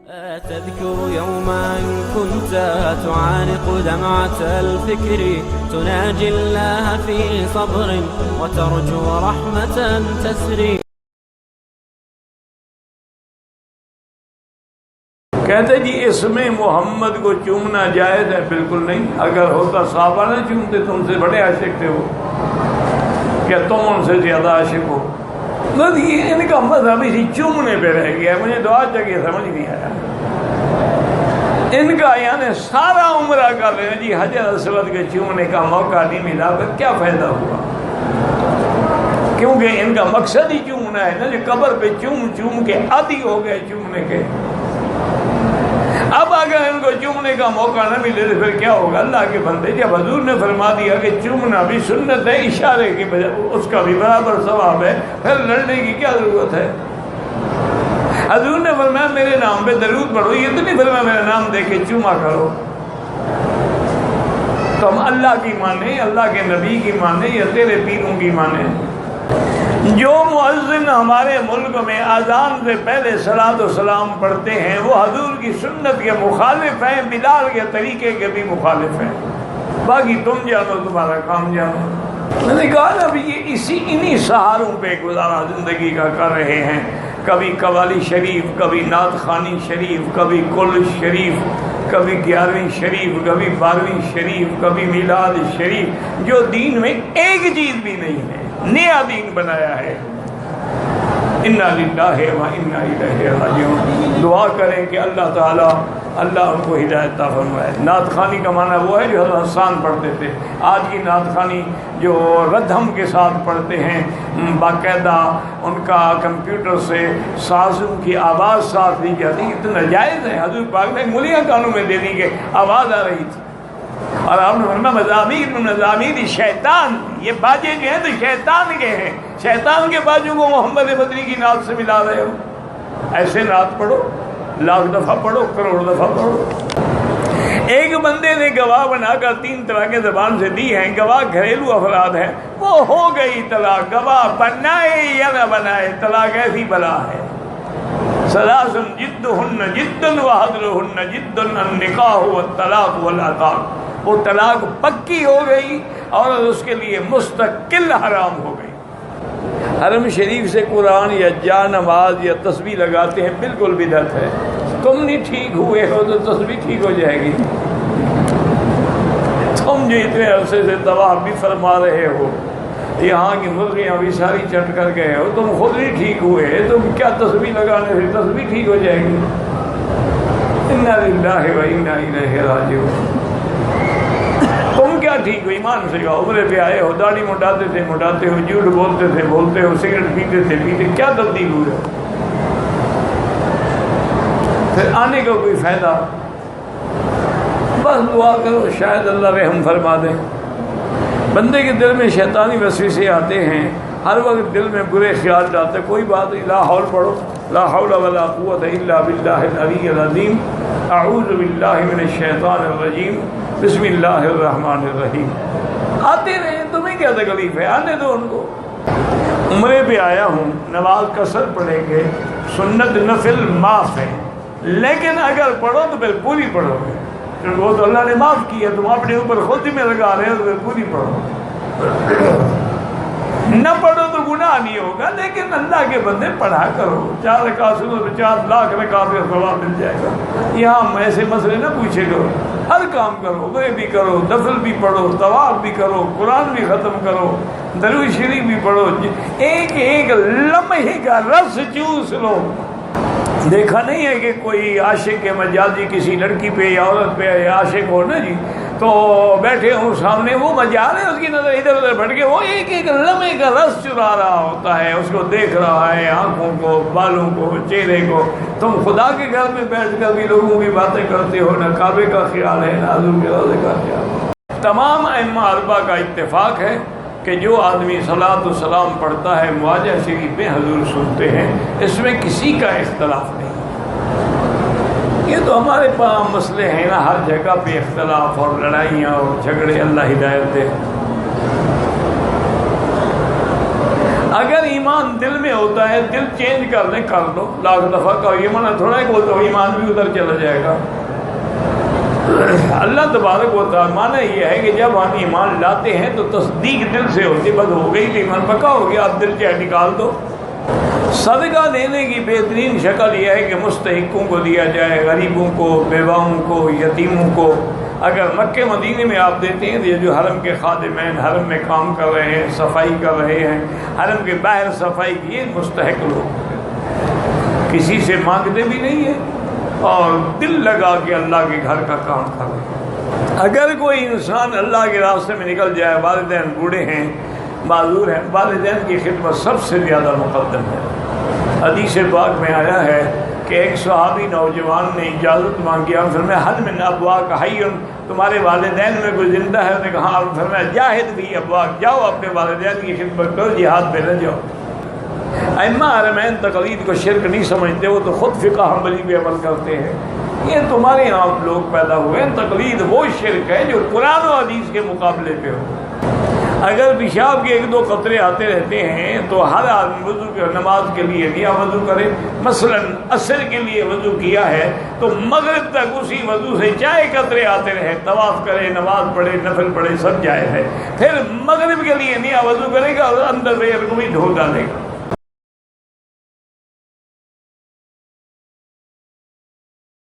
تذكر يوما كنت تعانق دمعة الفكر تناجي الله في صبر وترجو رحمة تسري. کہتے جی اس میں محمد کو چومنا جائز ہے؟ بالکل نہیں. اگر ہوتا صحابہ نہ چومتے، تم سے بڑے عاشق تھے وہ، کیا تم ان سے زیادہ عاشق ہو؟ بس یہ ان کا مذہب اسی چومنے پہ رہ گیا. مجھے تو آج تک یہ سمجھ نہیں آیا. ان کا یعنی سارا عمرہ کر رہے ہیں جی حجر اسود کے چومنے کا موقع نہیں ملا، پھر کیا فائدہ ہوا؟ کیونکہ ان کا مقصد ہی چومنا ہے نا. جو قبر پہ چوم چوم کے عادی ہو گئے چومنے کے. اب اگر ان کو چومنے کا موقع نہ ملے تو پھر کیا ہوگا؟ اللہ کے بندے، جب حضور نے فرما دیا کہ چومنا بھی سنت ہے، اشارے کی بجائے اس کا بھی برابر ثواب ہے، پھر لڑنے کی کیا ضرورت ہے؟ حضور نے فرمایا میرے نام پہ درود پڑھو، یہ تو نہیں فرمایا میرا نام دے کے چوما کرو. تو ہم اللہ کی مانیں، اللہ کے نبی کی مانیں یا تیرے پیروں کی مانیں؟ جو مؤذن ہمارے ملک میں اذان سے پہلے صلاۃ و سلام پڑھتے ہیں وہ حضور کی سنت کے مخالف ہیں، بلال کے طریقے کے بھی مخالف ہیں. باقی تم جانو، تمہارا کام جانو. میں نے کہا نا ابھی یہ انہی سہاروں پہ گزارا زندگی کا کر رہے ہیں. کبھی قوالی شریف، کبھی نعت خوانی شریف، کبھی کل شریف، کبھی 11ویں شریف، کبھی 12ویں شریف، کبھی میلاد شریف. جو دین میں ایک چیز بھی نہیں ہے، نیا دین بنایا ہے. انا للہ و انا الیہ راجعون. دعا کریں کہ اللہ تعالیٰ ان کو ہدایت عطا فرمائے. نعت خوانی کا معنی وہ ہے جو حضرت حسان پڑھتے تھے. آج کی نعت خوانی جو ردھم کے ساتھ پڑھتے ہیں، باقاعدہ ان کا کمپیوٹر سے سازوں کی آواز ساتھ دی جاتی، اتنا جائز ہے. حضور پاک نے ملیاں کانوں میں دے دی کہ آواز آ رہی تھی. اور آپ نے فرمایا مزامیر شیطان، یہ باجے جو ہیں تو شیطان کے ہیں. شیطان کے باجوں کو محمد بدری کی نعت سے ملا رہے ہو. ایسے نعت پڑھو، لاکھ دفعہ پڑھو، کروڑ دفعہ پڑھو. ایک بندے نے گواہ بنا کر 3 طلاقیں زبان سے دی ہیں. گواہ گھریلو افراد ہیں، وہ ہو گئی طلاق. گواہ بنائے یا نہ بنائے، طلاق ایسی بلا ہے. ثلاث جدہن جد وحضرہن جد النکاح والطلاق والعتاق. وہ طلاق پکی ہو گئی اور اس کے لیے مستقل حرام ہو گئی. حرم شریف سے قرآن یا جا نماز یا تسبیح لگاتے ہیں، بالکل بدعت ہے. تم نہیں ٹھیک ہوئے ہو تو تسبیح ٹھیک ہو جائے گی. تم جو اتنے عرصے سے طواف بھی فرما رہے ہو، یہاں کی مرغیاں بھی ساری چٹ کر گئے ہو، تم خود نہیں ٹھیک ہوئے، تم کیا تسبیح لگانے سے تسبیح ٹھیک ہو جائے گی؟ انا للہ و انا الیہ راجعون. تم کیا ٹھیک ہو؟ ایمان سے کہو. عمرے پہ آئے ہو، داڑھی مڈاتے ہو، جھوٹ بولتے ہو، سگریٹ پیتے، کیا تبدیل ہوئے؟ پھر آنے کا کوئی فائدہ؟ بس دعا کرو شاید اللہ رحم فرما دے. بندے کے دل میں شیطانی وسوسے آتے ہیں، ہر وقت دل میں برے خیال آتے. کوئی بات نہیں، لا حول پڑھو، لا حول ولا قوت الا باللہ العلی العظیم. اعوذ باللہ من الشیطان الرجیم، بسم اللہ الرحمن الرحیم. آتے رہے، تمہیں کیا تکلیف ہے؟ آنے دو ان کو. عمرے پہ آیا ہوں، نماز قصر پڑھیں گے، سنت نفل معاف ہے، لیکن اگر پڑھو تو پھر پوری پڑھو گے، کیونکہ وہ تو اللہ نے معاف کیا. تم اپنے اوپر خود میں لگا رہے ہو تو پھر پوری پڑھو. نہ پڑھو تو گناہ نہیں ہوگا، لیکن اللہ کے بندے پڑھا کرو. 4 رکعت سنو تو 4 لاکھ رکعت کا ثواب مل جائے گا. یہاں ایسے مسئلے نہ پوچھے کرو. ہر کام کرو، وہ بھی کرو، نفل بھی پڑھو، طواف بھی کرو، قرآن بھی ختم کرو، درود شریف بھی پڑھو. ایک لمحے کا رس چوس لو. دیکھا نہیں ہے کہ کوئی عاشق مجازی کسی لڑکی پہ یا عورت پہ عاشق ہو نا جی، تو بیٹھے ہوں سامنے، وہ مجا رہے، اس کی نظر ادھر ادھر بھٹکے، وہ ایک لمحے کا رس چرا رہا ہوتا ہے، اس کو دیکھ رہا ہے، آنکھوں کو، بالوں کو، چہرے کو. تم خدا کے گھر میں بیٹھ کر بھی لوگوں کی باتیں کرتے ہو، نہ کعبے کا خیال ہے نہ حضور کے روضے کا خیال. تمام ائمہ اربعہ کا اتفاق ہے کہ جو آدمی صلاۃ و سلام پڑھتا ہے مواجہ شریف میں حضور سنتے ہیں. اس میں کسی کا اختلاف نہیں. یہ تو ہمارے پاس مسئلے ہیں نا، ہر جگہ پہ اختلاف اور لڑائیاں اور جھگڑے. اللہ ہدایت دے. اگر ایمان دل میں ہوتا ہے دل چینج کرنے کر دو، لاکھ دفعہ کرو، یہ منع تھوڑا ہے کہ ایمان بھی ادھر چلا جائے گا۔ اللہ تبارک و تعالیٰ معنی یہ ہے کہ جب ہم ایمان لاتے ہیں تو تصدیق دل سے ہوتی، بس ہو گئی تو ایمان پکا ہو گیا، آپ دل چاہے نکال دو۔ صدقہ دینے کی بہترین شکل یہ ہے کہ مستحقوں کو دیا جائے، غریبوں کو، بیواؤں کو، یتیموں کو۔ اگر مکہ مدینے میں آپ دیتے ہیں تو یہ جو حرم کے خادمین حرم میں کام کر رہے ہیں، صفائی کر رہے ہیں، حرم کے باہر صفائی کی، یہ مستحق لوگ کسی سے مانگتے بھی نہیں ہیں اور دل لگا کے اللہ کے گھر کا کام کر رہے ہیں۔ اگر کوئی انسان اللہ کے راستے میں نکل جائے، والدین بوڑھے ہیں، معذور ہیں، والدین کی خدمت سب سے زیادہ مقدم ہے۔ حدیث پاک میں آیا ہے کہ ایک صحابی نوجوان نے اجازت مانگی، آپ فرمایا حل من ابواک حی، تمہارے والدین میں کوئی زندہ ہے؟ نے کہا، آپ فرمایا جاہد بھی ابواک، جاؤ اپنے والدین کی خدمت کرو، جہاد پہ نہ جاؤ۔ ائمہ حرمین تقلید کو شرک نہیں سمجھتے، وہ تو خود فقہ حنبلی پہ عمل کرتے ہیں۔ یہ تمہارے یہاں لوگ پیدا ہوئے ہیں، تقلید وہ شرک ہے جو قرآن و حدیث کے مقابلے پہ ہو۔ اگر پیشاب کے ایک دو قطرے آتے رہتے ہیں تو ہر آدمی وضو کے نماز کے لیے نیا وضو کرے۔ مثلا عصر کے لیے وضو کیا ہے تو مغرب تک اسی وضو سے چاہے قطرے آتے رہے، طواف کرے، نماز پڑھے، نفل پڑھے، سب جائز ہے۔ پھر مغرب کے لیے نیا وضو کرے گا اور اندر سے کو بھی دھو ڈالے گا۔